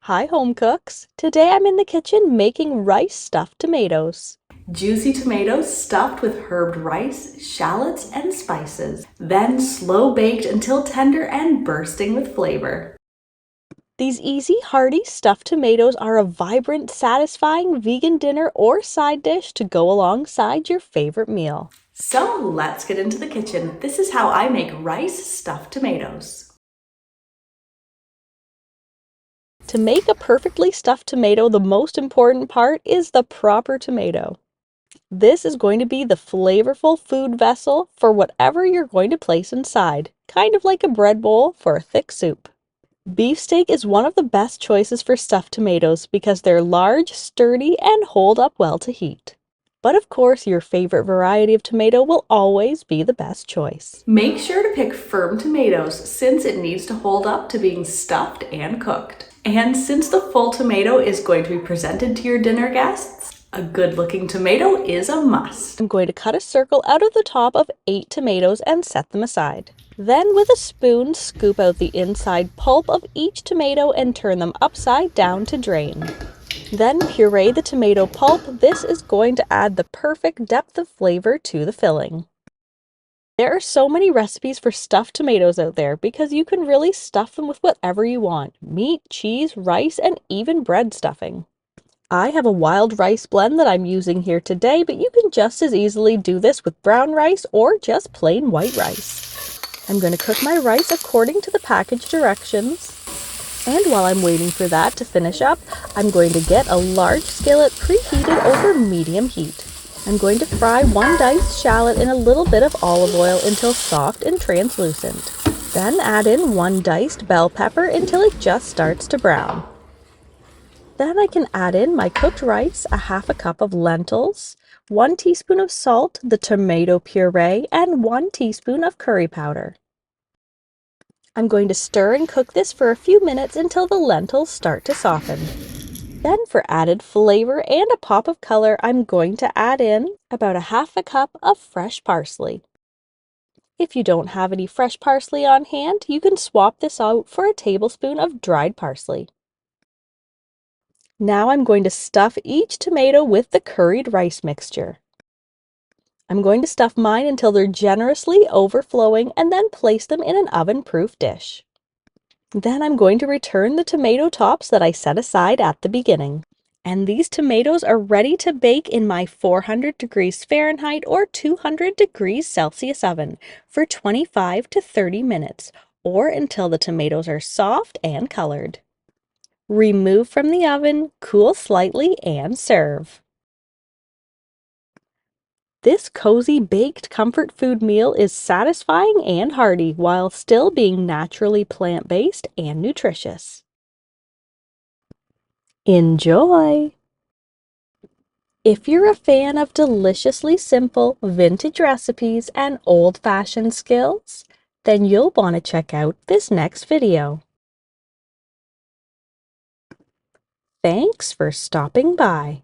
Hi, home cooks! Today I'm in the kitchen making rice stuffed tomatoes. Juicy tomatoes stuffed with herbed rice, shallots, and spices, then slow baked until tender and bursting with flavor. These easy, hearty stuffed tomatoes are a vibrant, satisfying vegan dinner or side dish to go alongside your favorite meal. So let's get into the kitchen. This is how I make rice stuffed tomatoes. To make a perfectly stuffed tomato, the most important part is the proper tomato. This is going to be the flavorful food vessel for whatever you're going to place inside, kind of like a bread bowl for a thick soup. Beefsteak is one of the best choices for stuffed tomatoes because they're large, sturdy, and hold up well to heat. But of course, your favorite variety of tomato will always be the best choice. Make sure to pick firm tomatoes since it needs to hold up to being stuffed and cooked. And since the full tomato is going to be presented to your dinner guests, a good-looking tomato is a must. I'm going to cut a circle out of the top of 8 tomatoes and set them aside. Then with a spoon, scoop out the inside pulp of each tomato and turn them upside down to drain. Then puree the tomato pulp. This is going to add the perfect depth of flavor to the filling. There are so many recipes for stuffed tomatoes out there because you can really stuff them with whatever you want: meat, cheese, rice, and even bread stuffing. I have a wild rice blend that I'm using here today, but you can just as easily do this with brown rice or just plain white rice. I'm going to cook my rice according to the package directions. And while I'm waiting for that to finish up, I'm going to get a large skillet preheated over medium heat. I'm going to fry 1 diced shallot in a little bit of olive oil until soft and translucent. Then add in 1 diced bell pepper until it just starts to brown. Then I can add in my cooked rice, a half a cup of lentils, 1 teaspoon of salt, the tomato puree, and 1 teaspoon of curry powder. I'm going to stir and cook this for a few minutes until the lentils start to soften. Then for added flavor and a pop of color, I'm going to add in about a half a cup of fresh parsley. If you don't have any fresh parsley on hand, you can swap this out for a tablespoon of dried parsley. Now I'm going to stuff each tomato with the curried rice mixture. I'm going to stuff mine until they're generously overflowing and then place them in an oven-proof dish. Then I'm going to return the tomato tops that I set aside at the beginning. And these tomatoes are ready to bake in my 400 degrees Fahrenheit or 200 degrees Celsius oven for 25 to 30 minutes, or until the tomatoes are soft and colored. Remove from the oven, cool slightly, and serve. This cozy baked comfort food meal is satisfying and hearty while still being naturally plant-based and nutritious. Enjoy! If you're a fan of deliciously simple vintage recipes and old-fashioned skills, then you'll want to check out this next video. Thanks for stopping by.